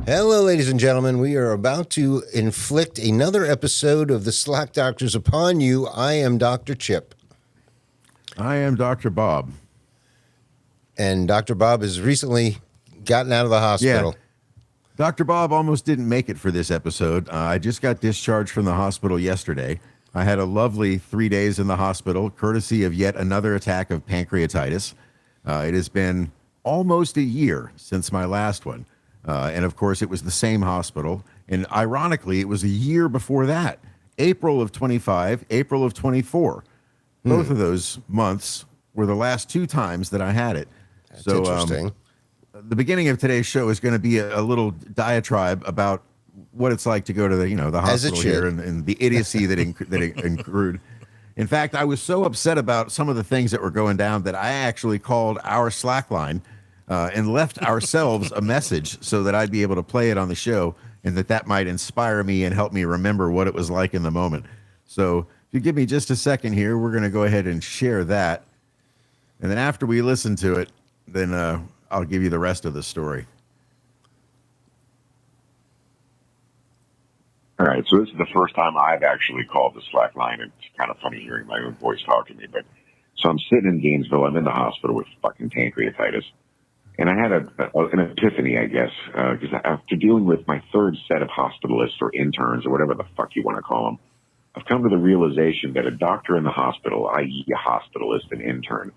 Hello, ladies and gentlemen. We are about to inflict another episode of the Slack Doctors upon you. I am Dr. Chip. I am Dr. Bob. And Dr. Bob has recently gotten out of the hospital. Yeah. Dr. Bob almost didn't make it for this episode. I just got discharged from the hospital yesterday. I had a lovely 3 days in the hospital, courtesy of yet another attack of pancreatitis. It has been almost a year since my last one. And of course, it was the same hospital. And ironically, it was a year before that, April of 25, April of 24. Both of those months were the last two times that I had it. That's interesting. The beginning of today's show is going to be a little diatribe about what it's like to go to the hospital here and the idiocy that it accrued. In fact, I was so upset about some of the things that were going down that I actually called our Slack line and left ourselves a message so that I'd be able to play it on the show and that might inspire me and help me remember what it was like in the moment. So if you give me just a second here, we're going to go ahead and share that. And then after we listen to it, then I'll give you the rest of the story. All right, so this is the first time I've actually called the Slack line. It's kind of funny hearing my own voice talking to me. But so I'm sitting in Gainesville. I'm in the hospital with fucking pancreatitis. And I had an epiphany, I guess, because after dealing with my third set of hospitalists or interns or whatever the fuck you want to call them, I've come to the realization that a doctor in the hospital, i.e. a hospitalist, an intern,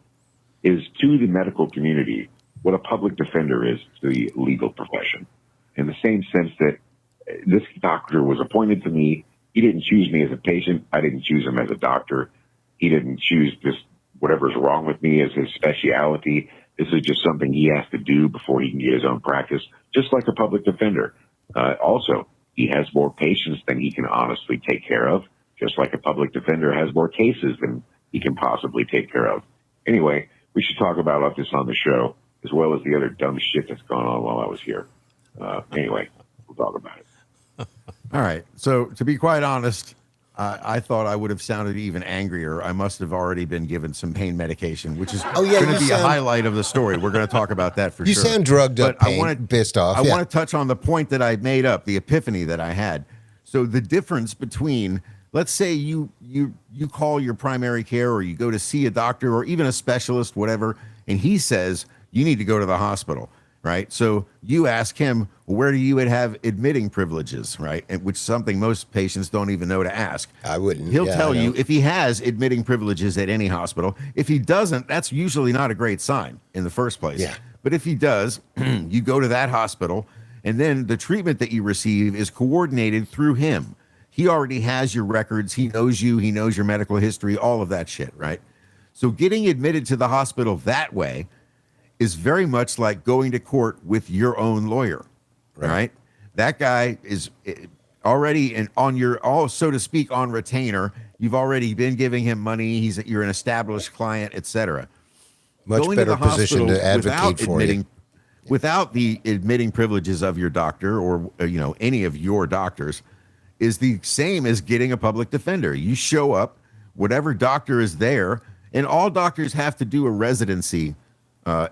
is to the medical community what a public defender is to the legal profession. In the same sense that this doctor was appointed to me. He didn't choose me as a patient. I didn't choose him as a doctor. He didn't choose just whatever's wrong with me as his specialty. This is just something he has to do before he can get his own practice, just like a public defender. Also, he has more patients than he can honestly take care of, just like a public defender has more cases than he can possibly take care of. Anyway, we should talk about this on the show, as well as the other dumb shit that's gone on while I was here. Anyway, we'll talk about it. All right. So to be quite honest, I thought I would have sounded even angrier. I must have already been given some pain medication, which is going to be a highlight of the story. We're going to talk about that for sure. You sound drugged up, pissed off. I want to touch on the point that I made up, the epiphany that I had. So the difference between, let's say you call your primary care or you go to see a doctor or even a specialist, whatever, and he says you need to go to the hospital. Right. So you ask him, where do you have admitting privileges? Right. And which is something most patients don't even know to ask. I wouldn't. He'll tell you if he has admitting privileges at any hospital. If he doesn't, that's usually not a great sign in the first place. Yeah. But if he does, you go to that hospital and then the treatment that you receive is coordinated through him. He already has your records. He knows you. He knows your medical history, all of that shit. Right. So getting admitted to the hospital that way is very much like going to court with your own lawyer, right? That guy is already on your, so to speak, on retainer. You've already been giving him money. You're an established client, etc. Much going better to the position to advocate for you. Without the admitting privileges of your doctor or any of your doctors is the same as getting a public defender. You show up, whatever doctor is there, and all doctors have to do a residency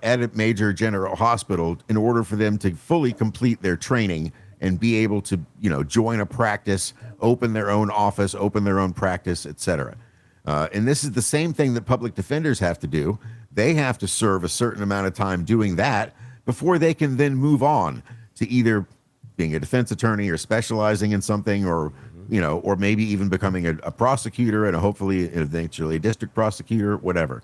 at a major general hospital in order for them to fully complete their training and be able to, join a practice, open their own office, open their own practice, etc. And this is the same thing that public defenders have to do. They have to serve a certain amount of time doing that before they can then move on to either being a defense attorney or specializing in something or, or maybe even becoming a prosecutor and hopefully eventually a district prosecutor, whatever.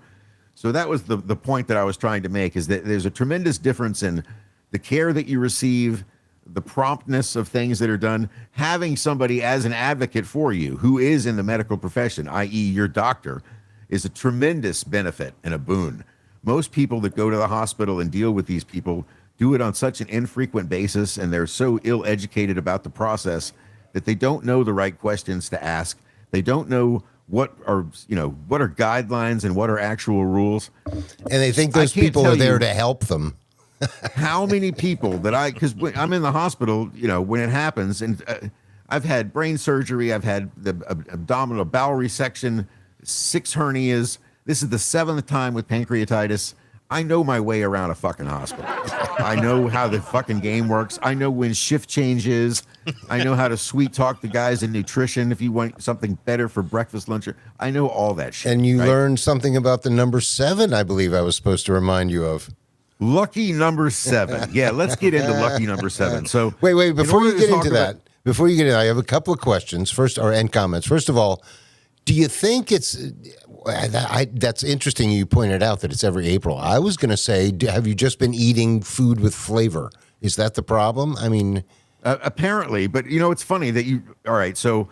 So that was the point that I was trying to make, is that there's a tremendous difference in the care that you receive, the promptness of things that are done, having somebody as an advocate for you who is in the medical profession, i.e. your doctor, is a tremendous benefit and a boon. Most people that go to the hospital and deal with these people do it on such an infrequent basis, and they're so ill-educated about the process that they don't know the right questions to ask. They don't know what are guidelines and what are actual rules. And they think those people are there to help them. how many people because I'm in the hospital, when it happens, and I've had brain surgery, I've had the abdominal bowel resection, 6 hernias. This is the 7th time with pancreatitis. I know my way around a fucking hospital. I know how the fucking game works. I know when shift change is. I know how to sweet talk the guys in nutrition if you want something better for breakfast, lunch. I know all that shit. And you learned something about the number 7, I believe I was supposed to remind you of. Lucky number 7. Yeah, let's get into lucky number 7. So wait, before you get into that, I have a couple of questions and comments. First of all, do you think that's interesting you pointed out that it's every April. I was going to say, have you just been eating food with flavor? Is that the problem? I mean, apparently, but it's funny that all right, so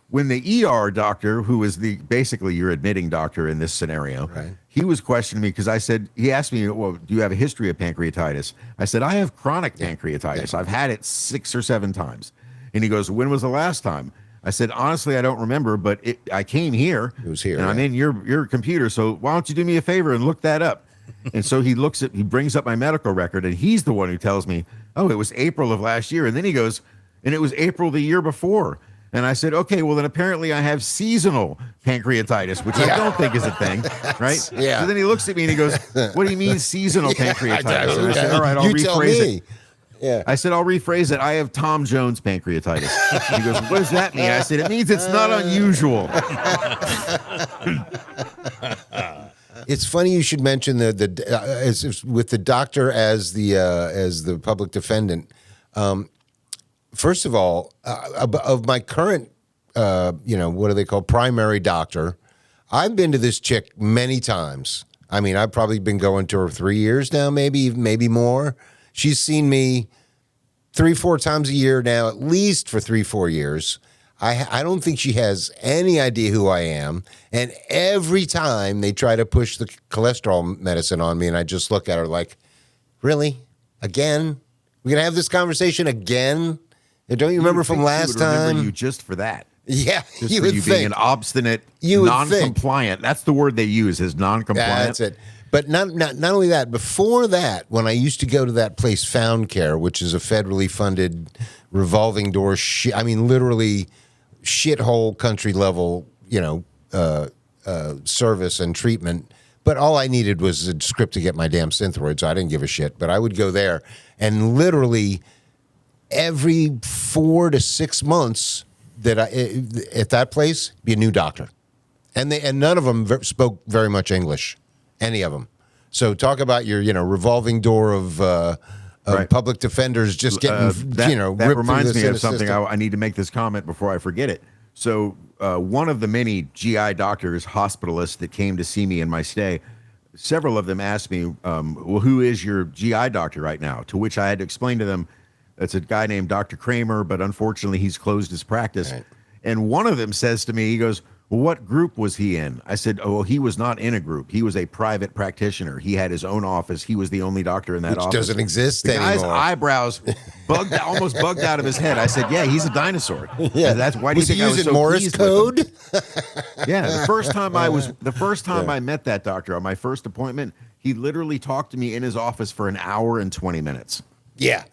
when the ER doctor, who is basically your admitting doctor in this scenario, right, he was questioning me because he asked me, well, do you have a history of pancreatitis? I said, I have chronic pancreatitis. Yeah. I've had it 6 or 7 times. And he goes, when was the last time? I said, honestly, I don't remember, but I came here. It was here. And I'm in your computer. So why don't you do me a favor and look that up? And so he brings up my medical record, and he's the one who tells me, oh, it was April of last year. And then he goes, and it was April the year before. And I said, okay, well, then apparently I have seasonal pancreatitis, which I don't think is a thing, right? Yeah. So then he looks at me and he goes, what do you mean seasonal pancreatitis? And I said, all right, I'll rephrase it. Yeah. I said, I'll rephrase it. I have Tom Jones pancreatitis. He goes, what does that mean? I said, it means it's not unusual. It's funny you should mention with the doctor as the public defendant. First of all, of my current, what do they call primary doctor, I've been to this chick many times. I mean, I've probably been going to her 3 years now, maybe more. She's seen me 3-4 times a year now, at least for 3-4 years. I don't think she has any idea who I am. And every time they try to push the cholesterol medicine on me, and I just look at her like, really? Again? We're going to have this conversation again? Don't you remember from last time? Remember you just for that. Yeah, just you for would you think. Being an obstinate, You non-compliant. That's the word they use, is non-compliant. That's it. But not only that, before that, when I used to go to that place, Found Care, which is a federally funded revolving door, literally shithole country level, service and treatment. But all I needed was a script to get my damn Synthroid, so I didn't give a shit. But I would go there, and literally every 4 to 6 months at that place, be a new doctor, and none of them spoke very much English. Any of them. So talk about your, revolving door of right. public defenders just getting, that ripped reminds through me the of something. system. I need to make this comment before I forget it. So one of the many GI doctors, hospitalists that came to see me in my stay, several of them asked me, well, who is your GI doctor right now? To which I had to explain to them, that's a guy named Dr. Kramer, but unfortunately he's closed his practice. Right. And one of them says to me, he goes, well, what group was he in? I said, oh, well, he was not in a group. He was a private practitioner. He had his own office. He was the only doctor in that office. Which doesn't exist anymore. The guy's anymore. eyebrows almost bugged out of his head. I said, yeah, he's a dinosaur. Yeah. That's why do you think I was using so Morse code? Yeah. The first time I met that doctor on my first appointment, he literally talked to me in his office for an hour and 20 minutes. Yeah.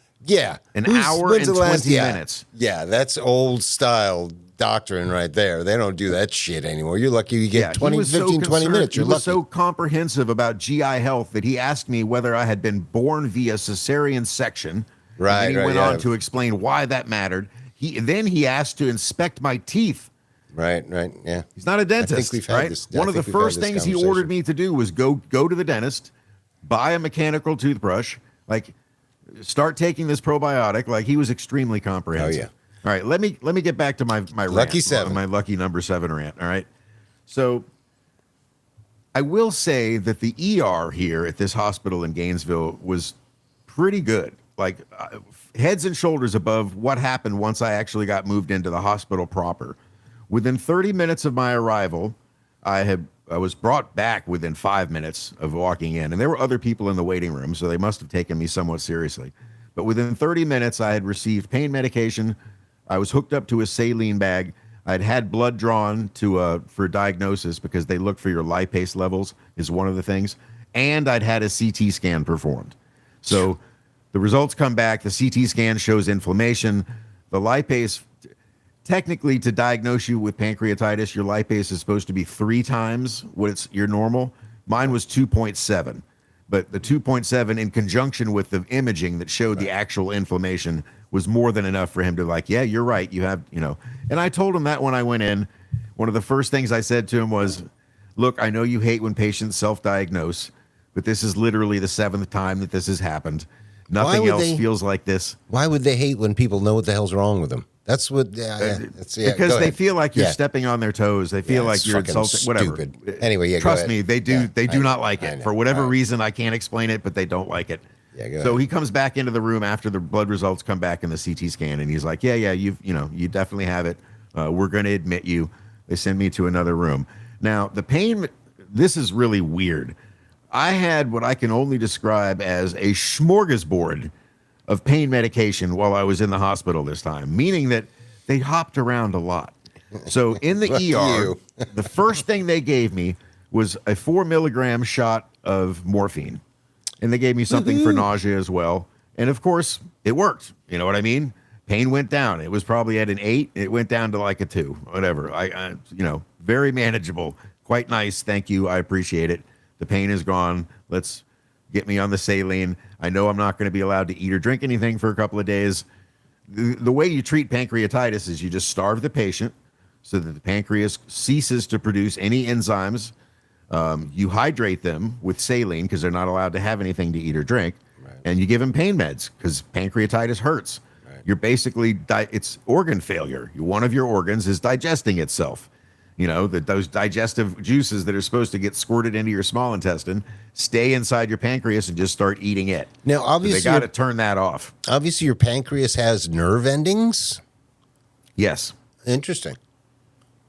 An hour and 20 minutes. Yeah, that's old style doctrine right there. They don't do that shit anymore. You're lucky you get 20 minutes. You're lucky. He was so comprehensive about GI health that he asked me whether I had been born via cesarean section. Right. And he went on to explain why that mattered. Then he asked to inspect my teeth. Right, yeah. He's not a dentist. I think we've had this. One of the first things he ordered me to do was go to the dentist, buy a mechanical toothbrush, start taking this probiotic. He was extremely comprehensive. Oh yeah. All right, let me get back to my lucky rant, 7, my lucky number 7 rant. All right, so I will say that the ER here at this hospital in Gainesville was pretty good, heads and shoulders above what happened once I actually got moved into the hospital proper. Within 30 minutes of my arrival, I was brought back within 5 minutes of walking in, and there were other people in the waiting room, so they must have taken me somewhat seriously. But within 30 minutes, I had received pain medication. I was hooked up to a saline bag. I'd had blood drawn for diagnosis because they look for your lipase levels is one of the things. And I'd had a CT scan performed. So The results come back. The CT scan shows inflammation. The lipase, technically, to diagnose you with pancreatitis, your lipase is supposed to be 3 times what your normal. Mine was 2.7. But the 2.7 in conjunction with the imaging that showed the actual inflammation was more than enough for him to like, yeah, you're right. You have, and I told him that when I went in. One of the first things I said to him was, look, I know you hate when patients self-diagnose, but this is literally the 7th time that this has happened. Nothing else feels like this. Why would they hate when people know what the hell's wrong with them? That's what. Because they feel like you're stepping on their toes. They feel like you're insulting. Whatever. Stupid. Anyway, trust me, they do. They do not like it for whatever reason. I can't explain it, but they don't like it. Yeah, go so ahead. he comes back into the room after the blood results come back in the CT scan, and he's like, "Yeah, you definitely have it. We're going to admit you." They send me to another room. Now the pain. This is really weird. I had what I can only describe as a smorgasbord of pain medication while I was in the hospital this time, meaning that they hopped around a lot. So in the ER, the first thing they gave me was a 4 milligram shot of morphine. And they gave me something for nausea as well. And of course, it worked. You know what I mean? Pain went down. It was probably at an 8. It went down to like a 2, whatever. I very manageable. Quite nice. Thank you. I appreciate it. The pain is gone. Let's get me on the saline. I know I'm not going to be allowed to eat or drink anything for a couple of days. The way you treat pancreatitis is you just starve the patient so that the pancreas ceases to produce any enzymes. You hydrate them with saline because they're not allowed to have anything to eat or drink. Right. And you give them pain meds because pancreatitis hurts. Right. You're basically, it's organ failure. One of your organs is digesting itself. Those digestive juices that are supposed to get squirted into your small intestine stay inside your pancreas and just start eating it. Now, obviously, so they got to turn that off. Obviously, your pancreas has nerve endings. Yes. Interesting.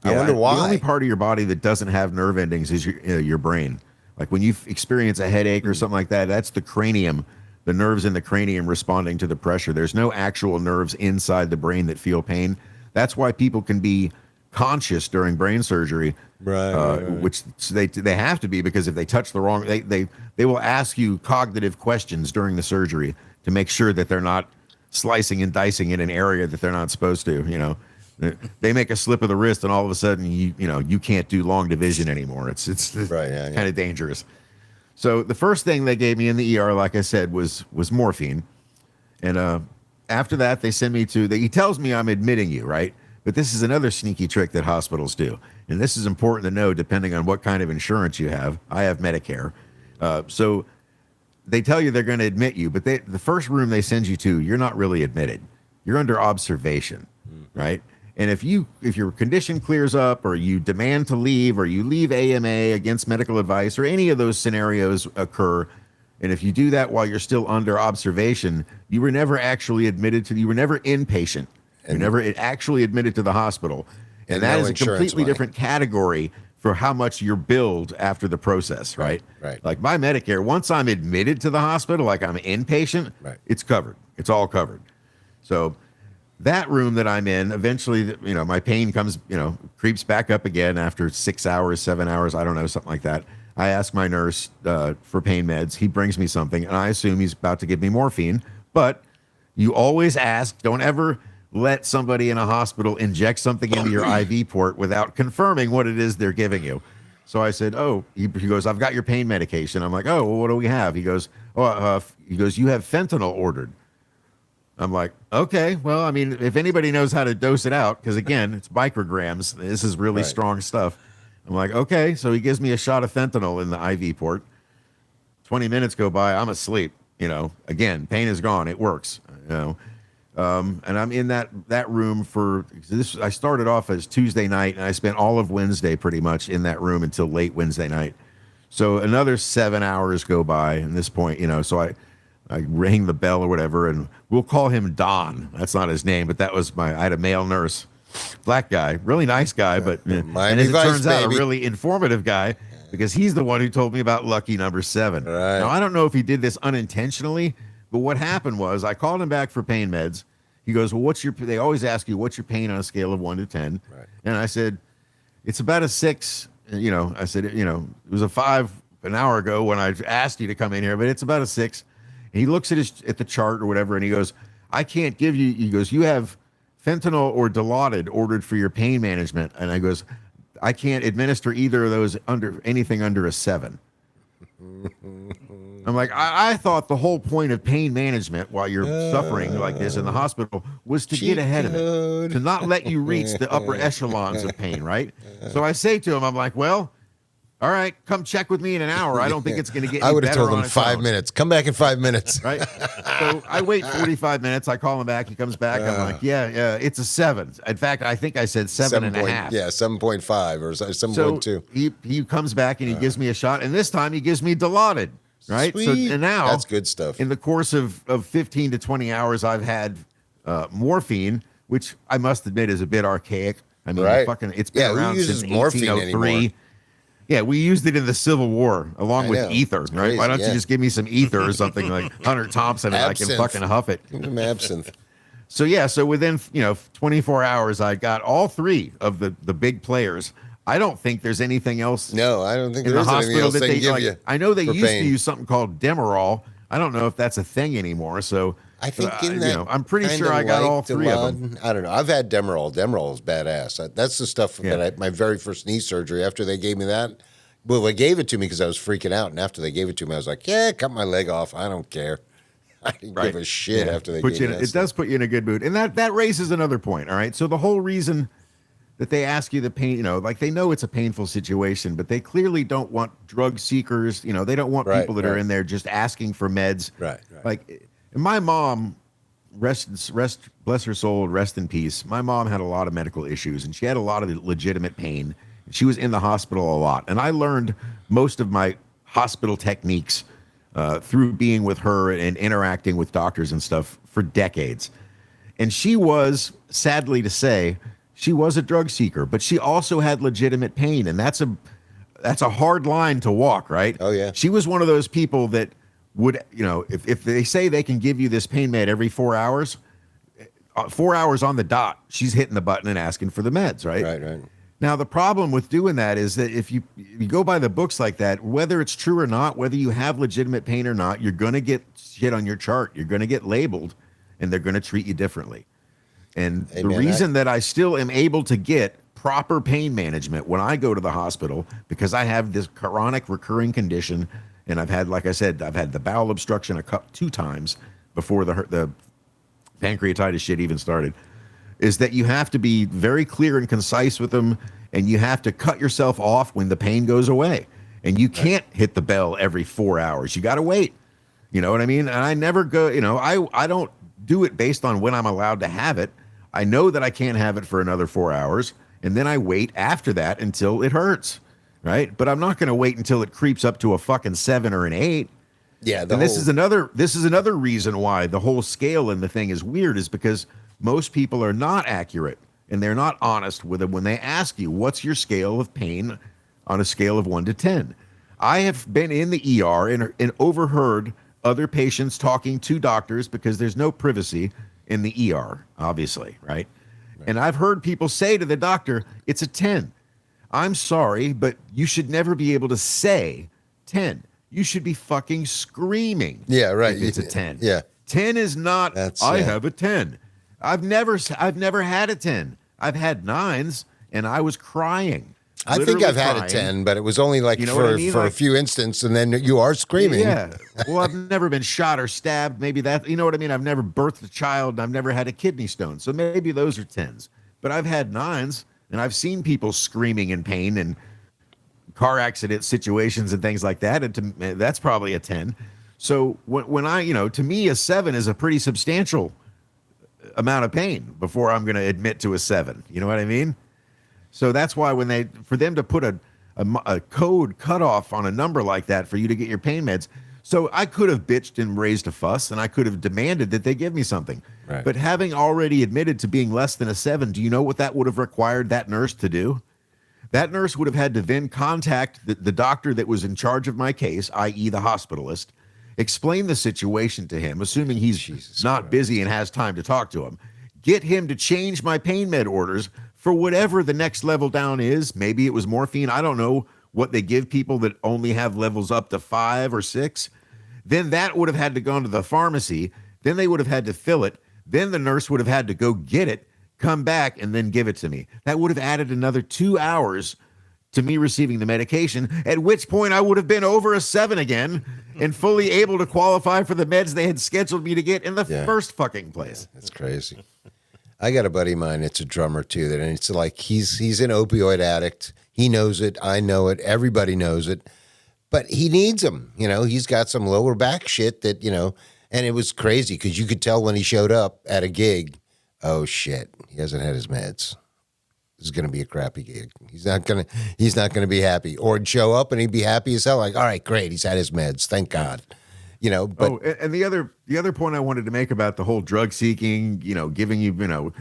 Yeah, I wonder why. The only part of your body that doesn't have nerve endings is your brain. Like when you experience a headache or something like that, that's the cranium, the nerves in the cranium responding to the pressure. There's no actual nerves inside the brain that feel pain. That's why people can be conscious during brain surgery, right. Which they have to be, because if they touch the wrong, they will ask you cognitive questions during the surgery to make sure that they're not slicing and dicing in an area that they're not supposed to. They make a slip of the wrist, and all of a sudden you can't do long division anymore. It's right, kind of dangerous. So the first thing they gave me in the ER, like I said, was morphine, and after that they send me to. He tells me I'm admitting you, right? But this is another sneaky trick that hospitals do. And this is important to know depending on what kind of insurance you have. I have Medicare. So they tell you they're going to admit you, but the first room they send you to, you're not really admitted. You're under observation, right? And if your condition clears up, or you demand to leave, or you leave AMA against medical advice, or any of those scenarios occur, and if you do that while you're still under observation, you were never actually admitted to, you were never inpatient. You're never actually admitted to the hospital. And that is a completely different category for how much you're billed after the process, right? Right. Like my Medicare, once I'm admitted to the hospital, like I'm inpatient, it's covered. It's all covered. So that room that I'm in, eventually, my pain comes, creeps back up again after 6 hours, 7 hours, I don't know, something like that. I ask my nurse for pain meds. He brings me something, and I assume he's about to give me morphine. But you always ask, don't ever let somebody in a hospital inject something into your IV port without confirming what it is they're giving you. So I said, he goes, I've got your pain medication. I'm like, well, what do we have? He goes, you have fentanyl ordered. I'm like, okay, well, I mean, if anybody knows how to dose it out, because again, it's micrograms. This is really strong stuff. I'm like, okay. So he gives me a shot of fentanyl in the IV port. 20 minutes go by. I'm asleep. Again, pain is gone. It works. And I'm in that room for this. I started off as Tuesday night, and I spent all of Wednesday pretty much in that room until late Wednesday night. So another 7 hours go by at this point, so I rang the bell or whatever, and we'll call him Don. That's not his name, but I had a male nurse, black guy, really nice guy, but and as it turns out, a really informative guy, because he's the one who told me about lucky number 7. Right. Now, I don't know if he did this unintentionally, but what happened was I called him back for pain meds. He goes, well, they always ask you, what's your pain on a scale of 1 to 10? Right. And I said, it's about a 6. I said, it was a 5 an hour ago when I asked you to come in here, but it's about a 6. And he looks at the chart or whatever, and he goes, I can't give you. He goes, you have fentanyl or Dilaudid ordered for your pain management, and I goes, I can't administer either of those under anything under a 7. I'm like, I thought the whole point of pain management while you're suffering like this in the hospital was to get ahead of it, to not let you reach the upper echelons of pain, right? So I say to him, I'm like, well, all right, come check with me in an hour. I don't think it's going to get any I would have better told on him its 5 own. minutes. Come back in 5 minutes. Right? So I wait 45 minutes. I call him back. He comes back. I'm like, yeah, it's a 7. In fact, I think I said 7.5. Yeah, 7.5 or 7.2. So he comes back and he gives me a shot. And this time he gives me Dilaudid. Right? Sweet. So and now that's good stuff. In the course of 15 to 20 hours, I've had morphine, which I must admit is a bit archaic. I mean, Right. it's been who around uses since morphine 1803. anymore? Yeah, we used it in the Civil War along I with know. ether, It's right? crazy, Why don't yeah. you just give me some ether or something like Hunter Thompson and I can Absinthe. fucking huff it. Give him absinthe. So yeah, so within 24 hours, I got all 3 of the big players. I don't think there's anything else No, I don't think in there the is anything hospital else that they they can give like. you. I know they for used pain. to use something called Demerol. I don't know if that's a thing anymore. So I think in that, I'm pretty kinda sure I got like all 3 of them. Dilaudid. I don't know. I've had Demerol. Demerol is badass. That's the stuff Yeah. that my very first knee surgery. After they gave me that, well, they gave it to me because I was freaking out, and after they gave it to me, I was like, "Yeah, cut my leg off. I don't care. I didn't give a shit." Yeah. After they Put gave you me in, that it stuff. does put you in a good mood, and that raises another point. All right, so the whole reason that they ask you the pain, like they know it's a painful situation, but they clearly don't want drug seekers. They don't want Right, people that are right. in there just asking for meds. Right. Like, and my mom, rest, bless her soul, rest in peace. My mom had a lot of medical issues, and she had a lot of legitimate pain. She was in the hospital a lot, and I learned most of my hospital techniques through being with her and interacting with doctors and stuff for decades. And she was, sadly to say, she was a drug seeker, but she also had legitimate pain, and that's a hard line to walk, right? Oh, yeah. She was one of those people that would, if they say they can give you this pain med every 4 hours, 4 hours on the dot, she's hitting the button and asking for the meds, right? Right. Now, the problem with doing that is that if you go by the books like that, whether it's true or not, whether you have legitimate pain or not, you're going to get shit on your chart. You're going to get labeled, and they're going to treat you differently. And Hey, the man, reason that I still am able to get proper pain management when I go to the hospital, because I have this chronic recurring condition, and I've had, like I said, I've had the bowel obstruction 2 times before the pancreatitis shit even started, is that you have to be very clear and concise with them, and you have to cut yourself off when the pain goes away. And you can't hit the bell every 4 hours. You got to wait. You know what I mean? And I never go, I don't do it based on when I'm allowed to have it. I know that I can't have it for another 4 hours, and then I wait after that until it hurts, right? But I'm not going to wait until it creeps up to a fucking 7 or an 8. Yeah. This is another reason why the whole scale in the thing is weird, is because most people are not accurate and they're not honest with it when they ask you, what's your scale of pain on a scale of 1 to 10? I have been in the ER and overheard other patients talking to doctors, because there's no privacy in the ER, obviously, right? And I've heard people say to the doctor, it's a 10. I'm sorry, but you should never be able to say 10. You should be fucking screaming. Yeah, right. If it's a 10. Yeah. 10 is not, I yeah. have a 10. I've never had a 10. I've had 9s, and I was crying. I think Literally I've had a crying. 10, but it was only like You know for, what I mean? for a Like- few instances, and then you are screaming. Yeah. Well, I've never been shot or stabbed. Maybe that, you know what I mean? I've never birthed a child, and I've never had a kidney stone. So maybe those are 10s. But I've had 9s, and I've seen people screaming in pain and car accident situations and things like that. And that's probably a 10. So when I, to me, a 7 is a pretty substantial amount of pain before I'm going to admit to a 7. You know what I mean? So that's why for them to put a code cutoff on a number like that for you to get your pain meds. So I could have bitched and raised a fuss, and I could have demanded that they give me something. Right. But having already admitted to being less than a 7, do you know what that would have required that nurse to do? That nurse would have had to then contact the doctor that was in charge of my case, i.e. the hospitalist, explain the situation to him, assuming he's not busy and has time to talk to him, get him to change my pain med orders for whatever the next level down is. Maybe it was morphine. I don't know what they give people that only have levels up to 5 or 6. Then that would have had to go to the pharmacy. Then they would have had to fill it. Then the nurse would have had to go get it, come back, and then give it to me. That would have added another 2 hours to me receiving the medication, at which point I would have been over a 7 again and fully able to qualify for the meds they had scheduled me to get in the first fucking place. That's crazy. I got a buddy of mine, it's a drummer too, that it's like he's an opioid addict. He knows it. I know it. Everybody knows it. But he needs them. You know, he's got some lower back shit that, you know, and it was crazy because you could tell when he showed up at a gig, oh shit, he hasn't had his meds. This is going to be a crappy gig. He's not going to be happy. Or he'd show up and he'd be happy as hell. Like, all right, great. He's had his meds. Thank God. You know, but and the other point I wanted to make about the whole drug seeking, you know, giving you, you know,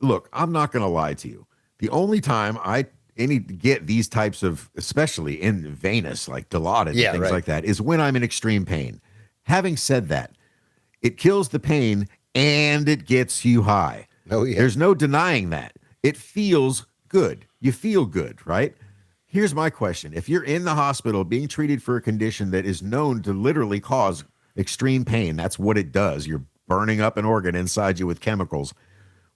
look, I'm not going to lie to you. The only time I get these types of, especially intravenous, like Dilaudid and things like that, is when I'm in extreme pain. Having said that, it kills the pain and it gets you high. Oh, yeah. There's no denying that. It feels good. You feel good, right? Here's my question. If you're in the hospital being treated for a condition that is known to literally cause extreme pain, that's what it does. You're burning up an organ inside you with chemicals.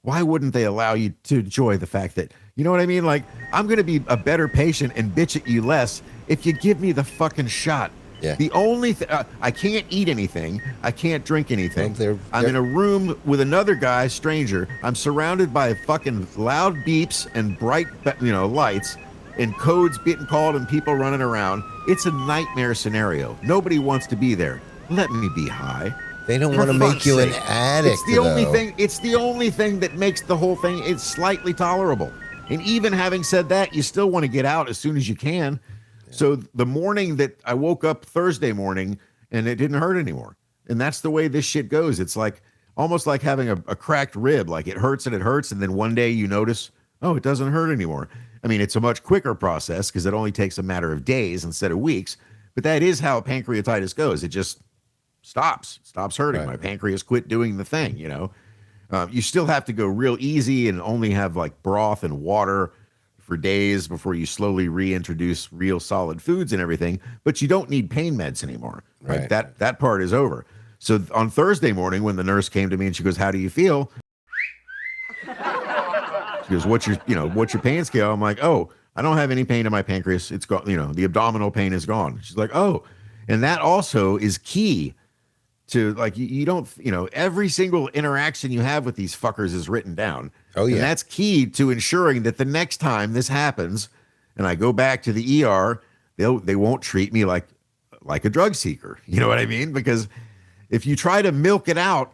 Why wouldn't they allow you to enjoy the fact that, you know what I mean? Like, I'm going to be a better patient and bitch at you less if you give me the fucking shot. Yeah. The only I can't eat anything. I can't drink anything. Well, I'm in a room with another guy, stranger. I'm surrounded by fucking loud beeps and bright, you know, lights and codes getting called and people running around. It's a nightmare scenario. Nobody wants to be there. Let me be high. they don't want to make you an addict. It's the only thing. It's the only thing that makes the whole thing. It's slightly tolerable. And even having said that, you still want to get out as soon as you can. So the morning that I woke up Thursday morning and it didn't hurt anymore. And that's the way this shit goes. It's like almost like having a cracked rib. Like it hurts. And then one day you notice, oh, it doesn't hurt anymore. I mean, it's a much quicker process because it only takes a matter of days instead of weeks. But that is how pancreatitis goes. It just stops hurting. Right. My pancreas quit doing the thing, you know. You still have to go real easy and only have like broth and water for days before you slowly reintroduce real solid foods and everything. But you don't need pain meds anymore. Right. Like that part is over. So on Thursday morning, when the nurse came to me and she goes, "How do you feel?" She goes, what's your pain scale? I'm like, oh, I don't have any pain in my pancreas. It's gone. You know, the abdominal pain is gone. She's like, oh, and that also is key to like, you don't, you know, every single interaction you have with these fuckers is written down. Oh, yeah. And that's key to ensuring that the next time this happens and I go back to the ER, they won't treat me like a drug seeker. You know what I mean? Because if you try to milk it out,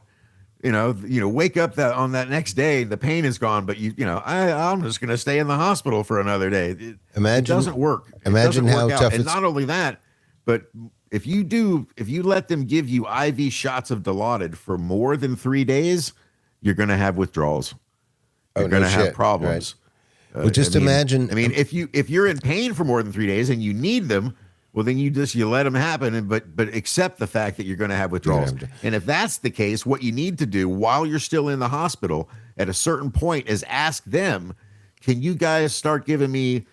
you know, wake up on that next day, the pain is gone, but I'm just going to stay in the hospital for another day. It doesn't work. Imagine how tough And it's. not only that, but if you let them give you IV shots of Dilaudid for more than 3 days, you're going to have withdrawals. You're going to have problems. Right. Well, just imagine. I mean, if you're in pain for more than 3 days and you need them, well, then you let them happen, but accept the fact that you're going to have withdrawals. And if that's the case, what you need to do while you're still in the hospital at a certain point is ask them, can you guys start giving me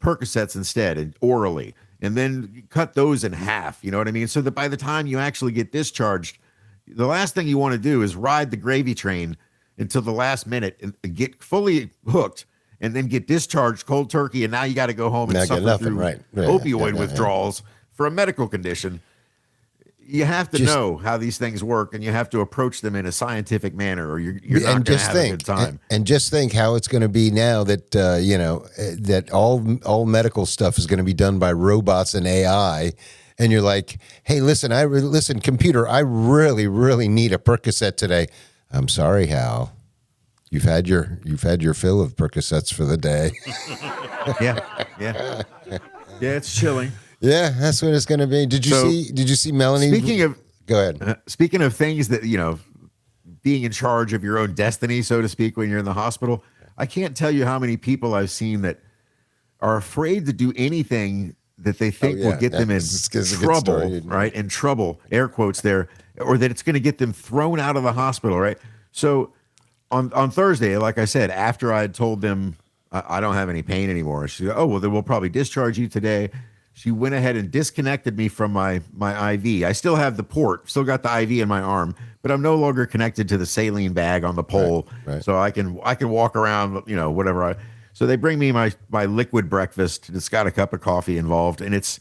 Percocets instead and orally, and then cut those in half? You know what I mean? So that by the time you actually get discharged, the last thing you want to do is ride the gravy train until the last minute and get fully hooked, and then get discharged cold turkey, and now you got to go home and suffer through opioid withdrawals for a medical condition. You have to know how these things work, and you have to approach them in a scientific manner, or you're not going to have a good time. And just think how it's going to be now that that all medical stuff is going to be done by robots and AI. And you're like, hey, listen, computer, I really, really need a Percocet today. I'm sorry, Hal. You've had your fill of Percocets for the day. Yeah, it's chilling. Yeah, that's what it's going to be. Did you see Melanie? Go ahead. Speaking of things that, you know, being in charge of your own destiny, so to speak, when you're in the hospital, I can't tell you how many people I've seen that are afraid to do anything that they think will get them in trouble, right? In trouble, air quotes there, or that it's going to get them thrown out of the hospital, right? So on Thursday, like I said, after I had told them I don't have any pain anymore, she said, oh, well, then we'll probably discharge you today. She went ahead and disconnected me from my IV. I still have the port, still got the IV in my arm, but I'm no longer connected to the saline bag on the pole, right. so I can walk around, whatever. So they bring me my liquid breakfast. It's got a cup of coffee involved, and it's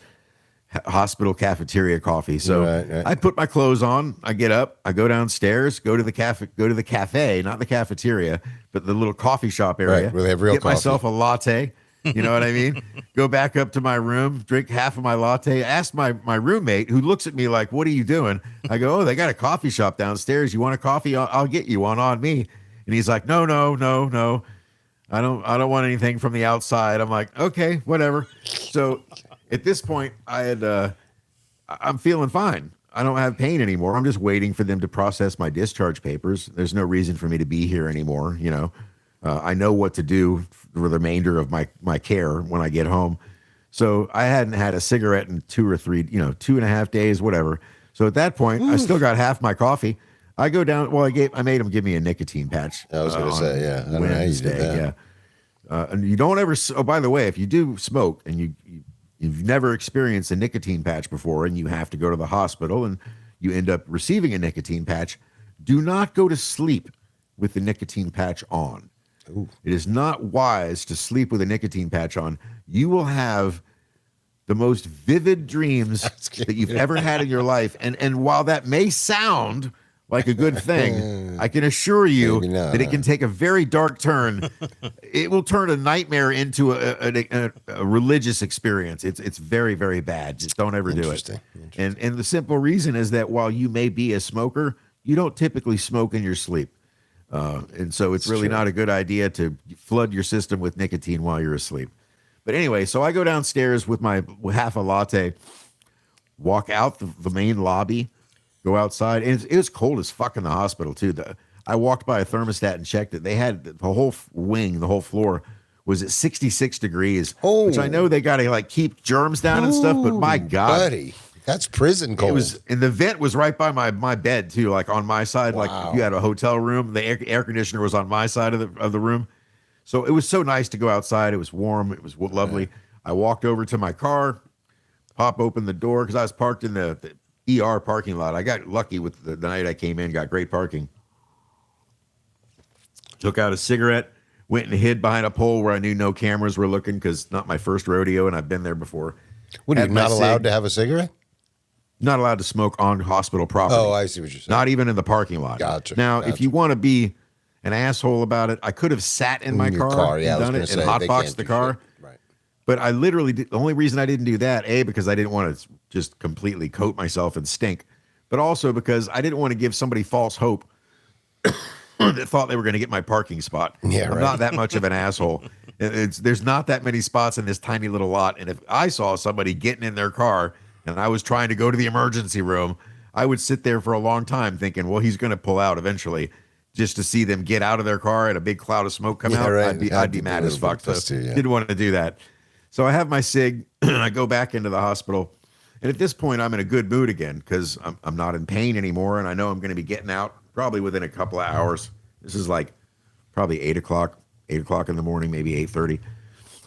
hospital cafeteria coffee. So Right. I put my clothes on. I get up. I go downstairs. Go to the cafe, not the cafeteria, but the little coffee shop area. Right, where they have real get coffee. myself a latte. You know what I mean? Go back up to my room, drink half of my latte. Ask my roommate, who looks at me like, "What are you doing?" I go, "Oh, they got a coffee shop downstairs. You want a coffee? I'll get you one on me." And he's like, "No. I don't want anything from the outside." I'm like, "Okay, whatever." So at this point, I'm feeling fine. I don't have pain anymore. I'm just waiting for them to process my discharge papers. There's no reason for me to be here anymore. I know what to do for the remainder of my care when I get home. So I hadn't had a cigarette in 2 or 3, 2.5 days, whatever. So at that point, I still got half my coffee. I go down. Well, I made them give me a nicotine patch. I was going to say, yeah. I don't know how you did Wednesday, that. yeah. And you don't ever. Oh, by the way, if you do smoke and you've never experienced a nicotine patch before, and you have to go to the hospital and you end up receiving a nicotine patch, do not go to sleep with the nicotine patch on. Ooh. It is not wise to sleep with a nicotine patch on. You will have the most vivid dreams that you've ever had in your life. And while that may sound like a good thing, I can assure you that it can take a very dark turn. It will turn a nightmare into a religious experience. It's very, very bad. Just don't ever do it. And the simple reason is that while you may be a smoker, you don't typically smoke in your sleep. And so it's really not a good idea to flood your system with nicotine while you're asleep. But anyway, so I go downstairs with half a latte, walk out the main lobby, go outside. And it was cold as fuck in the hospital, too. I walked by a thermostat and checked it. They had the whole wing, the whole floor was at 66 degrees, which I know they got to keep germs down and stuff. But my God, buddy. That's prison cold. And the vent was right by my bed too, like on my side. Wow. Like if you had a hotel room, the air conditioner was on my side of the room. So it was so nice to go outside. It was warm. It was lovely. I walked over to my car, pop open the door because I was parked in the ER parking lot. I got lucky with the night I came in, got great parking. Took out a cigarette, went and hid behind a pole where I knew no cameras were looking because not my first rodeo and I've been there before. What, are you not allowed to have a cigarette? Not allowed to smoke on hospital property. Oh, I see what you're saying. Not even in the parking lot. Gotcha. Now, if you want to be an asshole about it, I could have sat in my car and done it and hotboxed the car. Right. But I literally the only reason I didn't do that, because I didn't want to just completely coat myself and stink, but also because I didn't want to give somebody false hope that thought they were going to get my parking spot. Yeah, I'm right. not that much of an asshole. There's not that many spots in this tiny little lot, and if I saw somebody getting in their car and I was trying to go to the emergency room, I would sit there for a long time thinking, well, he's going to pull out eventually, just to see them get out of their car and a big cloud of smoke come out. Right. I'd be mad as fuck. So didn't want to do that. So I have my cig and I go back into the hospital. And at this point, I'm in a good mood again because I'm not in pain anymore. And I know I'm going to be getting out probably within a couple of hours. This is like probably 8 o'clock in the morning, maybe 8:30.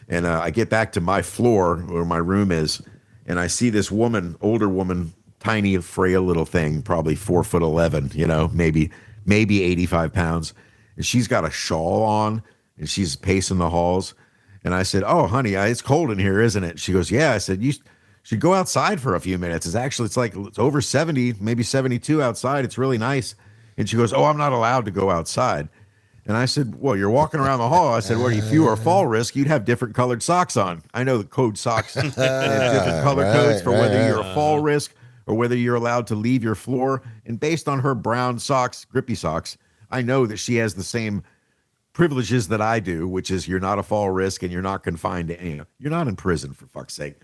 And I get back to my floor where my room is. And I see this woman, older woman, tiny, frail little thing, probably 4'11", maybe 85 pounds. And she's got a shawl on and she's pacing the halls. And I said, "Oh, honey, it's cold in here, isn't it?" She goes, "Yeah." I said, "You should go outside for a few minutes. It's over 70, maybe 72 outside. It's really nice." And she goes, "Oh, I'm not allowed to go outside." And I said, "Well, you're walking around the hall." I said, "Well, if you were fall risk, you'd have different colored socks on." I know the code socks have different color codes for whether you're a fall risk or whether you're allowed to leave your floor. And based on her brown socks, grippy socks, I know that she has the same privileges that I do, which is you're not a fall risk and you're not confined to, you're not in prison, for fuck's sake.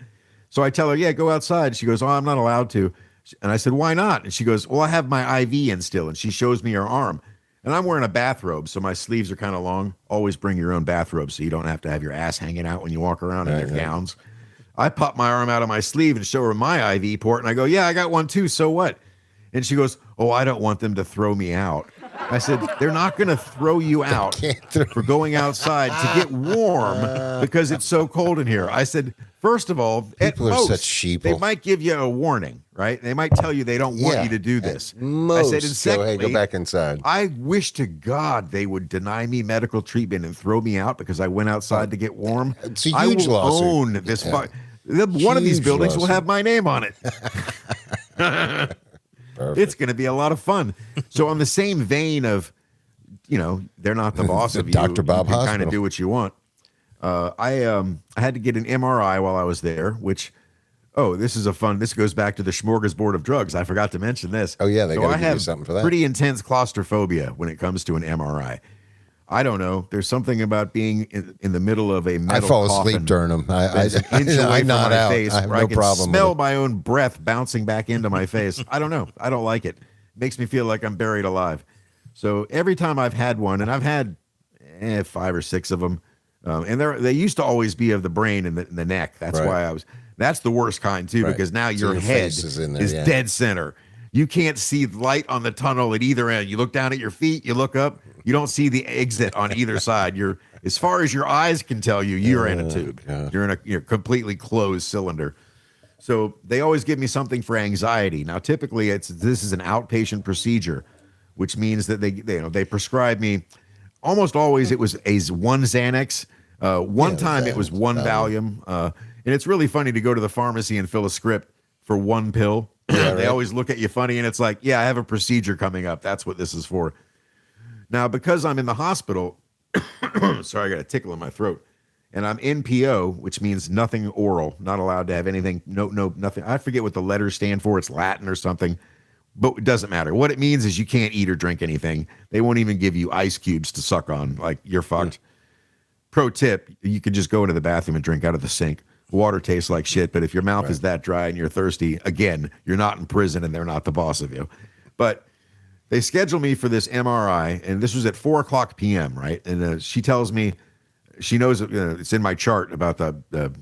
So I tell her, "Yeah, go outside." She goes, "Oh, I'm not allowed to." And I said, "Why not?" And she goes, "Well, I have my IV in still." And she shows me her arm. And I'm wearing a bathrobe, so my sleeves are kind of long. Always bring your own bathrobe so you don't have to have your ass hanging out when you walk around in your gowns. I pop my arm out of my sleeve and show her my IV port, and I go, "Yeah, I got one too, so what?" And she goes, "Oh, I don't want them to throw me out." I said, they're not going to throw you out for going outside to get warm because it's so cold in here. I said, first of all, People at are most, such sheeple. they might give you a warning, right? They might tell you they don't want you to do this. Most, I said, and secondly, go back inside. I wish to God they would deny me medical treatment and throw me out because I went outside to get warm. It's a I huge will lawsuit. own this. One of these Huge buildings will lawsuit. have my name on it. It's going to be a lot of fun. So on the same vein of, they're not the boss of you. Dr. Bob you can kind Hospital. of do what you want. I had to get an MRI while I was there, which, this goes back to the smorgasbord of drugs. I forgot to mention this. Oh, yeah, they so gotta I give you have something for that. pretty intense claustrophobia when it comes to an MRI. I don't know. There's something about being in the middle of a metal I fall asleep coffin during them. that's an inch away I from nod my out. face I have where no I can problem with smell it. my own breath bouncing back into my face. I don't know. I don't like it. Makes me feel like I'm buried alive. So every time I've had one, and I've had 5 or 6 of them, and they used to always be of the brain and the neck. That's Right. why that's the worst kind too, Right. because now So your your head face is in there, is yeah. dead center. You can't see light on the tunnel at either end. You look down at your feet, you look up, you don't see the exit on either side. You're, as far as your eyes can tell you, you're in a tube. God. You're in a completely closed cylinder. So they always give me something for anxiety. Now, typically, this is an outpatient procedure, which means that they prescribe me. Almost always, it was one Xanax. One time, it was one Valium. And it's really funny to go to the pharmacy and fill a script for one pill. Yeah, They right. always look at you funny, and it's like, yeah, I have a procedure coming up. That's what this is for. Now, because I'm in the hospital, sorry, I got a tickle in my throat, and I'm NPO, which means nothing oral, not allowed to have anything, no, nothing. I forget what the letters stand for. It's Latin or something, but it doesn't matter. What it means is you can't eat or drink anything. They won't even give you ice cubes to suck on. Like, you're fucked. Pro tip, you could just go into the bathroom and drink out of the sink. Water tastes like shit, but if your mouth is that dry and you're thirsty, again, you're not in prison and they're not the boss of you. But they schedule me for this MRI, and this was at 4:00 p.m., right? And she tells me, she knows it's in my chart about the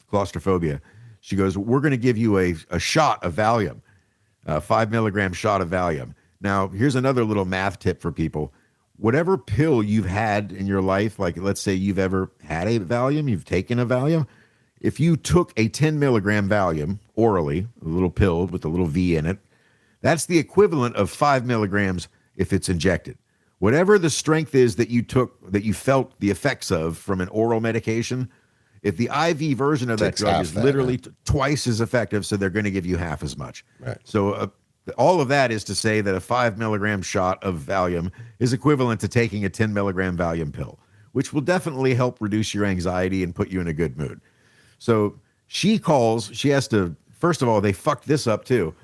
claustrophobia. She goes, we're going to give you a shot of Valium, a 5 milligram shot of Valium. Now, here's another little math tip for people. Whatever pill you've had in your life, like let's say you've ever had a Valium, you've taken a Valium, if you took a 10 milligram Valium orally, a little pill with a little V in it, that's the equivalent of 5 milligrams if it's injected. Whatever the strength is that you took, that you felt the effects of from an oral medication, if the IV version of that Takes drug half is that, literally twice as effective, so they're going to give you half as much. Right. So all of that is to say that a 5 milligram shot of Valium is equivalent to taking a 10 milligram Valium pill, which will definitely help reduce your anxiety and put you in a good mood. So she calls, she has to, first of all, they fucked this up too.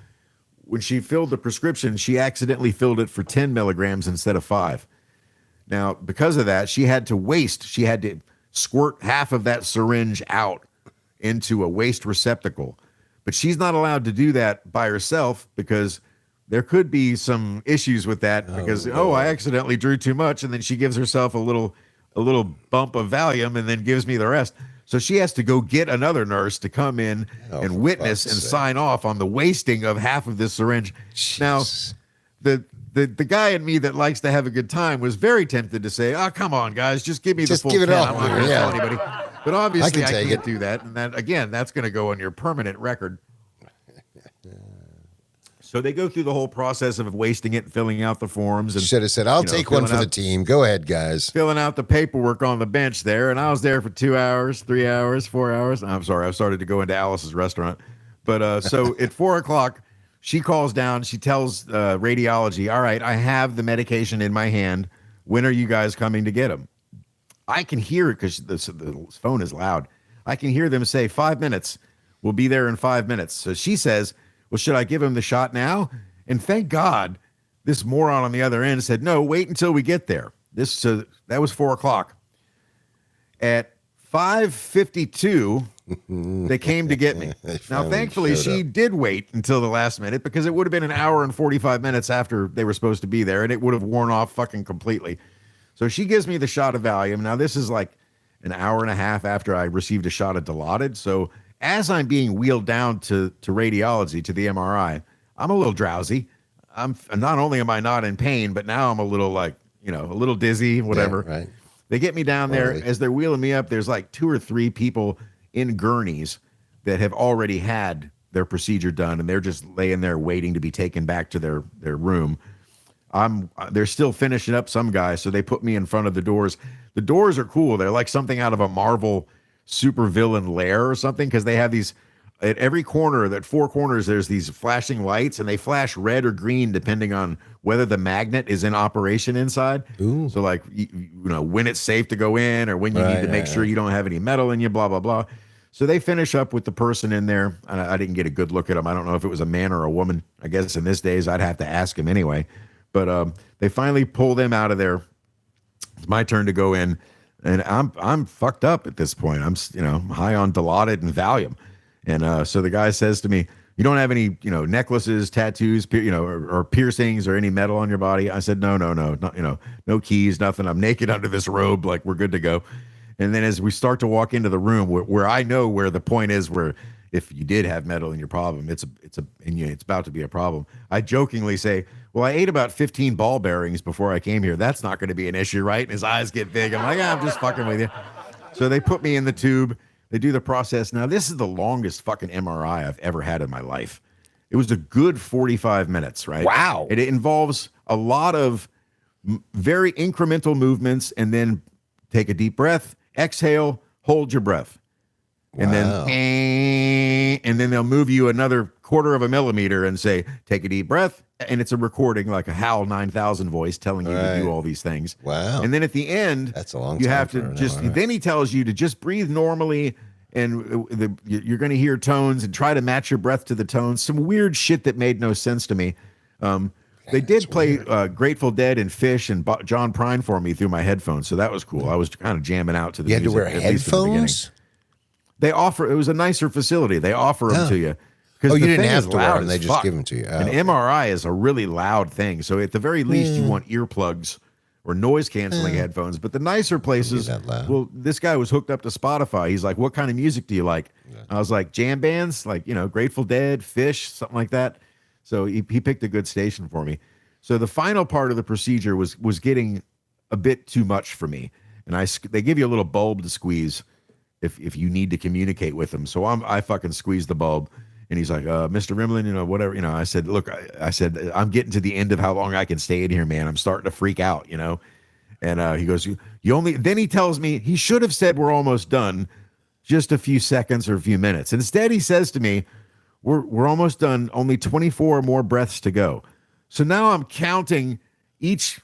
When she filled the prescription, she accidentally filled it for 10 milligrams instead of 5. Now, because of that, she had to squirt half of that syringe out into a waste receptacle. But she's not allowed to do that by herself because there could be some issues with that because, I accidentally drew too much. And then she gives herself a little bump of Valium and then gives me the rest. So she has to go get another nurse to come in and witness and sign off on the wasting of half of this syringe. Jesus. Now, the guy in me that likes to have a good time was very tempted to say, "Oh, come on, guys, just give me Just the full give it 10. all. I'm not going to Yeah. tell anybody." But obviously, I take can't it. do that, and that again, that's going to go on your permanent record. So they go through the whole process of wasting it, filling out the forms, and Should have said, I'll take one filling for the out- team. Go ahead, guys. filling out the paperwork on the bench there, and I was there for 2 hours, 3 hours, 4 hours. I'm sorry, I started to go into Alice's restaurant. But so at 4:00, she calls down. She tells radiology, "All right, I have the medication in my hand. When are you guys coming to get them?" I can hear it because the phone is loud. I can hear them say, 5 minutes. We'll be there in 5 minutes. So she says, well, should I give him the shot now? And thank God this moron on the other end said, no, wait until we get there. That was 4:00. At 5:52, they came to get me. Now, finally thankfully, showed she up. did wait until the last minute because it would have been an hour and 45 minutes after they were supposed to be there, and it would have worn off fucking completely. So she gives me the shot of Valium. Now, this is like an hour and a half after I received a shot of Dilaudid. So as I'm being wheeled down to radiology, to the MRI, I'm a little drowsy. I'm not only am I not in pain, but now I'm a little like, a little dizzy, whatever. Yeah, right. They get me down there. Right. As they're wheeling me up, there's like 2 or 3 people in gurneys that have already had their procedure done, and they're just laying there waiting to be taken back to their room. They're still finishing up some guy, so they put me in front of the doors. The doors are cool. They're like something out of a Marvel supervillain lair or something, because they have these at every corner, at 4 corners, there's these flashing lights, and they flash red or green depending on whether the magnet is in operation inside. Ooh. So like, when it's safe to go in, or when you need to make sure you don't have any metal in you, blah, blah, blah. So they finish up with the person in there. And I didn't get a good look at him. I don't know if it was a man or a woman. I guess in this days, I'd have to ask him anyway. But they finally pull them out of there. It's my turn to go in, and I'm fucked up at this point. I'm high on Dilaudid and Valium, and so the guy says to me, "You don't have any necklaces, tattoos, or piercings or any metal on your body?" I said, "No, not, no keys, nothing. I'm naked under this robe, like we're good to go." And then as we start to walk into the room, where I know where the point is, where if you did have metal in your problem, it's about to be a problem. I jokingly say, "Well, I ate about 15 ball bearings before I came here. That's not going to be an issue, right?" And his eyes get big. I'm like, "I'm just fucking with you." So they put me in the tube. They do the process. Now, this is the longest fucking MRI I've ever had in my life. It was a good 45 minutes, right? Wow. It involves a lot of very incremental movements, and then take a deep breath, exhale, hold your breath. And Wow. then they'll move you another 1/4 of a millimeter and say, take a deep breath. And it's a recording, like a HAL 9000 voice telling you to do all these things. Wow. And then at the end, That's a long you time have for to an just, MRI. then he tells you to just breathe normally, and you're going to hear tones, and try to match your breath to the tones. Some weird shit that made no sense to me. They did play Grateful Dead and Fish and John Prine for me through my headphones, so that was cool. I was kind of jamming out to the You had to music, wear at least at the beginning. headphones? They offer, it was a nicer facility. They offer them to you. Oh, The you didn't thing have is to wear loud them. as They just fuck. give them to you. Oh, An okay. MRI is a really loud thing. So at the very least, you want earplugs or noise canceling headphones. But the nicer places, that loud. well, this guy was hooked up to Spotify. He's like, "What kind of music do you like?" I was like, "Jam bands, like, Grateful Dead, Fish, something like that." So he picked a good station for me. So the final part of the procedure was getting a bit too much for me. And they give you a little bulb to squeeze if you need to communicate with them. So I fucking squeezed the bulb, and he's like, "Mr. Rimlin, whatever." I said, "Look, I said, I'm getting to the end of how long I can stay in here, man. I'm starting to freak out, And he goes, you only, then he tells me he should have said, "We're almost done, just a few seconds or a few minutes." And instead he says to me, we're almost done, only 24 more breaths to go." So now I'm counting each.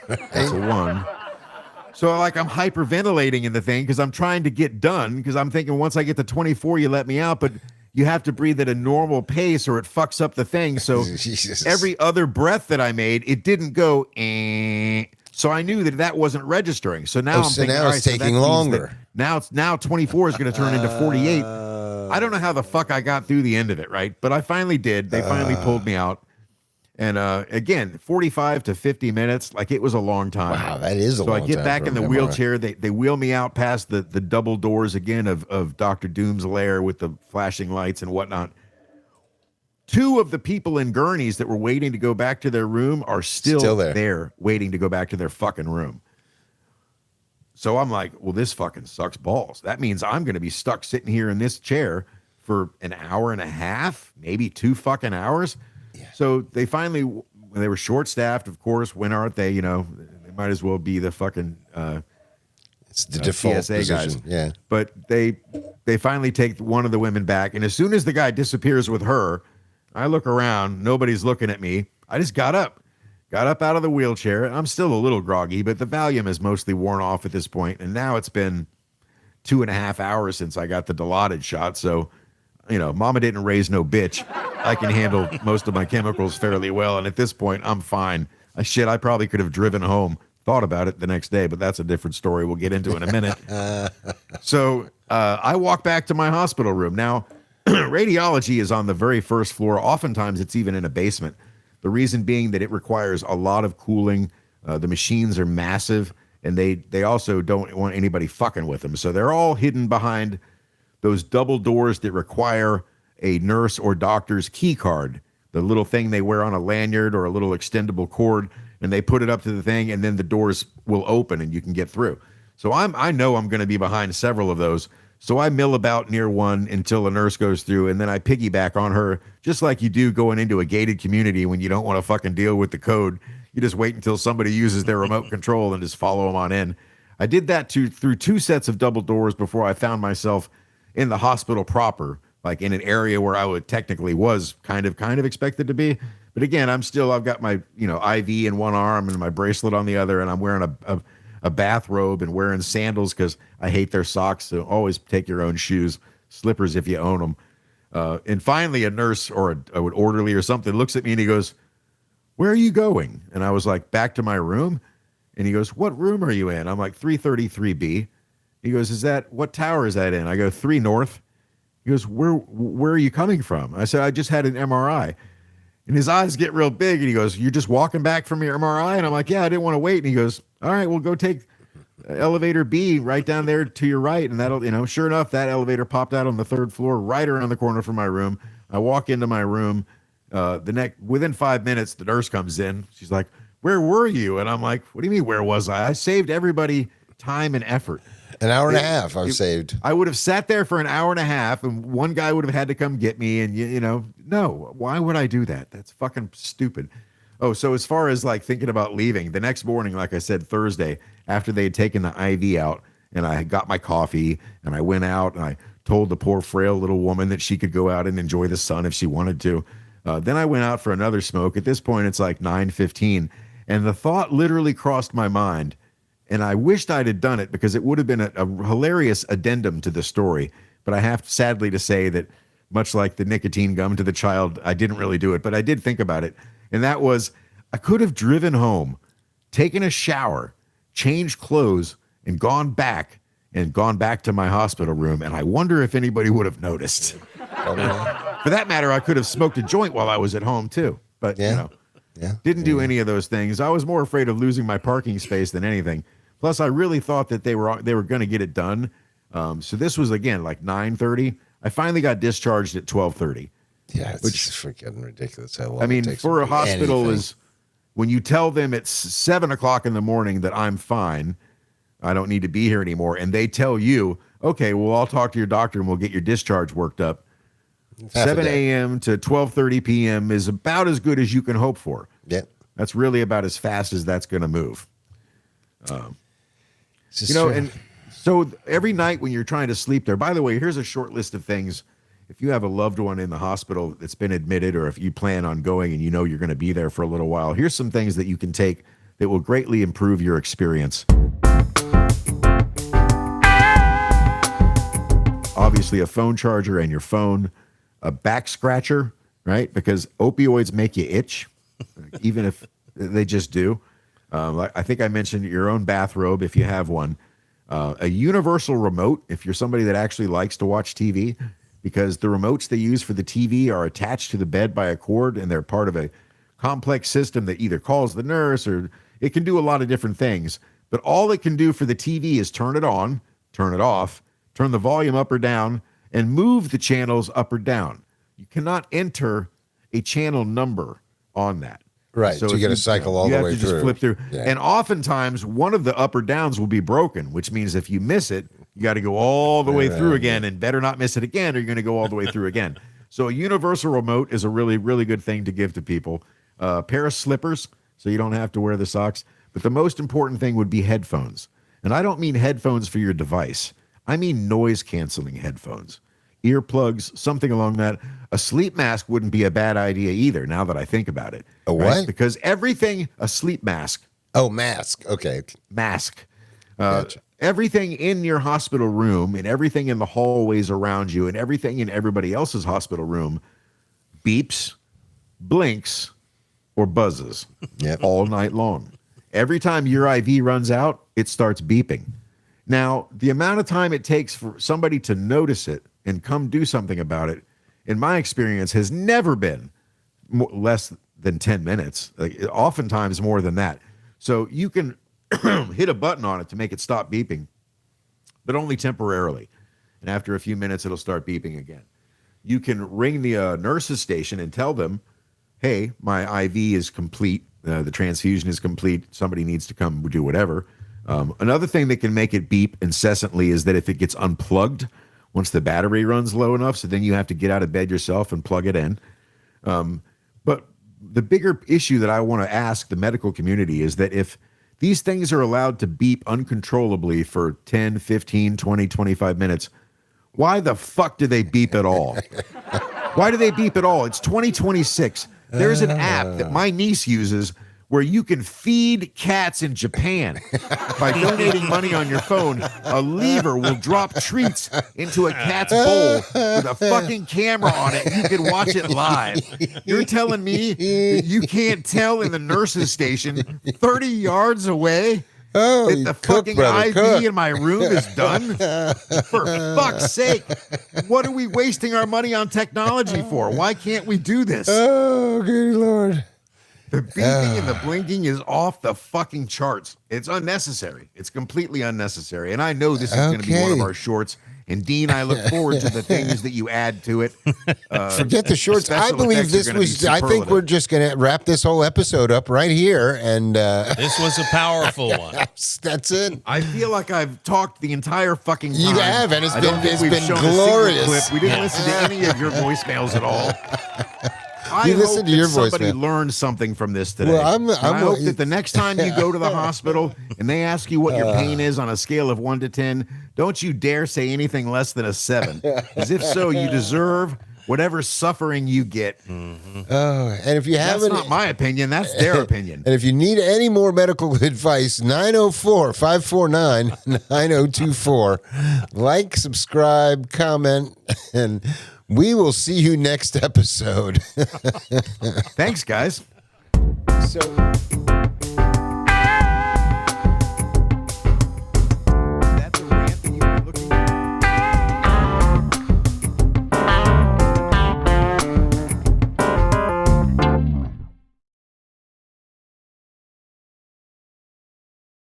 That's a 1. So like I'm hyperventilating in the thing because I'm trying to get done, because I'm thinking once I get to 24, you let me out, but you have to breathe at a normal pace or it fucks up the thing. So Jesus. every other breath that I made, it didn't go. So I knew that wasn't registering. So now I'm so thinking, now all it's right, so that taking means that longer. Now 24 is going to turn into 48. I don't know how the fuck I got through the end of it, right? But I finally did. They finally pulled me out. And again, 45 to 50 minutes, like it was a long time. Wow, that is a so long I get time back for in the an MRI. wheelchair. They wheel me out past the double doors again of Dr. Doom's lair with the flashing lights and whatnot. 2 of the people in gurneys that were waiting to go back to their room are still there waiting to go back to their fucking room. So I'm like, well, this fucking sucks balls. That means I'm going to be stuck sitting here in this chair for an hour and a half, maybe 2 fucking hours. Yeah. So they finally, when they were short-staffed, of course, when aren't they? They might as well be the fucking It's the default TSA position. guys. Yeah. But they finally take one of the women back, and as soon as the guy disappears with her, I look around. Nobody's looking at me. I just got up out of the wheelchair. I'm still a little groggy, but the Valium is mostly worn off at this point, and now it's been 2.5 hours since I got the Dilaudid shot. So, Mama didn't raise no bitch. I can handle most of my chemicals fairly well, and at this point, I'm fine. I probably could have driven home, thought about it the next day, but that's a different story we'll get into in a minute. So I walk back to my hospital room. Now, radiology is on the very first floor. Oftentimes, it's even in a basement. The reason being that it requires a lot of cooling. The machines are massive, and they also don't want anybody fucking with them. So they're all hidden behind those double doors that require a nurse or doctor's key card, the little thing they wear on a lanyard or a little extendable cord, and they put it up to the thing, and then the doors will open and you can get through. So I know I'm going to be behind several of those. So I mill about near one until a nurse goes through, and then I piggyback on her, just like you do going into a gated community when you don't want to fucking deal with the code. You just wait until somebody uses their remote control and just follow them on in. I did that through 2 sets of double doors before I found myself in the hospital proper, like in an area where I would technically was kind of expected to be. But again, I've got my, IV in one arm and my bracelet on the other, and I'm wearing a bathrobe and wearing sandals because I hate their socks. So always take your own shoes, slippers if you own them. And finally, a nurse or an orderly or something looks at me and he goes, "Where are you going?" And I was like, "Back to my room." And he goes, "What room are you in?" I'm like, 333B. He goes, what tower is that in? I go, 3 North. He goes, where are you coming from? I said, "I just had an MRI." And his eyes get real big, and he goes, "You're just walking back from your MRI?" And I'm like, "Yeah, I didn't want to wait." And he goes, "All right, well, go take elevator B right down there to your right." And that'll, sure enough, that elevator popped out on the 3rd floor, right around the corner from my room. I walk into my room. Within 5 minutes, the nurse comes in. She's like, "Where were you?" And I'm like, "What do you mean, where was I? I saved everybody time and effort." An hour and a half I've saved. I would have sat there for an hour and a half, and one guy would have had to come get me. And, no, why would I do that? That's fucking stupid. Oh, so as far as like thinking about leaving, the next morning, like I said, Thursday, after they had taken the IV out, and I got my coffee, and I went out, and I told the poor frail little woman that she could go out and enjoy the sun if she wanted to. Then I went out for another smoke. At this point, it's like 9:15, and the thought literally crossed my mind, and I wished I'd have done it because it would have been a hilarious addendum to the story. But I have sadly to say that, much like the nicotine gum to the child, I didn't really do it, but I did think about it. And that was, I could have driven home, taken a shower, changed clothes, and gone back to my hospital room. And I wonder if anybody would have noticed. For that matter, I could have smoked a joint while I was at home too. But, didn't do any of those things. I was more afraid of losing my parking space than anything. Plus, I really thought that they were going to get it done. So this was, again, like 9:30. I finally got discharged at 12:30. Yeah, it's freaking ridiculous how long I mean, it takes for to a do hospital anything. is when you tell them it's 7 o'clock in the morning that I'm fine, I don't need to be here anymore, and they tell you, "Okay, well, I'll talk to your doctor and we'll get your discharge worked up." Half a 7 day. a.m. to 12:30 p.m. is about as good as you can hope for. Yeah. That's really about as fast as that's going to move. This is true. And so every night when you're trying to sleep there, by the way, here's a short list of things. If you have a loved one in the hospital that's been admitted, or if you plan on going and you're going to be there for a little while, here's some things that you can take that will greatly improve your experience. Obviously, a phone charger and your phone, a back scratcher, right? Because opioids make you itch, even if they just do. I think I mentioned your own bathrobe if you have one. A universal remote if you're somebody that actually likes to watch TV, because the remotes they use for the TV are attached to the bed by a cord, and they're part of a complex system that either calls the nurse, or it can do a lot of different things. But all it can do for the TV is turn it on, turn it off, turn the volume up or down, and move the channels up or down. You cannot enter a channel number on that. Right. So you if got to cycle all the way You have to through. just flip through. Yeah. And oftentimes, one of the up or downs will be broken, which means if you miss it, you got to go all the way through again, and better not miss it again, or you're going to go all the way through again. So a universal remote is a really, really good thing to give to people. A pair of slippers, so you don't have to wear the socks. But the most important thing would be headphones. And I don't mean headphones for your device. I mean noise-canceling headphones. Earplugs, something along that. A sleep mask wouldn't be a bad idea either, now that I think about it. A what? Because everything, a sleep mask. Oh, mask. Okay. Mask. Gotcha. Everything in your hospital room, and everything in the hallways around you, and everything in everybody else's hospital room beeps, blinks, or buzzes all night long. Every time your IV runs out, it starts beeping. Now, the amount of time it takes for somebody to notice it and come do something about it, in my experience, has never been less than 10 minutes. Like, oftentimes more than that. So you can hit a button on it to make it stop beeping, but only temporarily. And after a few minutes, it'll start beeping again. you can ring the nurse's station and tell them, hey, my IV is complete. The transfusion is complete. Somebody needs to come do whatever. Another thing that can make it beep incessantly is that if it gets unplugged once the battery runs low enough, so then you have to get out of bed yourself and plug it in. But the bigger issue that I want to ask the medical community is that if these things are allowed to beep uncontrollably for 10, 15, 20, 25 minutes, why the fuck do they beep at all? Why do they beep at all? It's 2026. There's an app that my niece uses where you can feed cats in Japan. By donating money on your phone, a lever will drop treats into a cat's bowl with a fucking camera on it. You can watch it live. You're telling me that you can't tell in the nurse's station 30 yards away that the fucking IV in my room is done? For fuck's sake. What are we wasting our money on technology for? Why can't we do this? Oh, good Lord. The beeping and the blinking is off the fucking charts. It's unnecessary. It's completely unnecessary. And I know this is going to be one of our shorts. And Dean, I look forward to the things that you add to it. Forget the shorts. I believe this was, I think we're just going to wrap this whole episode up right here. And this was a powerful one. That's it. I feel like I've talked the entire fucking time. You have, and it's I don't think been we've shown a single glorious. clip. We didn't listen to any of your voicemails at all. I listened hope to your that somebody voicemail. learned something from this today. Well, I hope that the next time you go to the hospital and they ask you what your pain is on a scale of 1 to 10, don't you dare say anything less than a 7. Because if so, you deserve whatever suffering you get. Oh, and if you haven't, that's not my opinion. That's their opinion. And if you need any more medical advice, 904-549-9024. Like, subscribe, comment, and we will see you next episode. Thanks, guys. So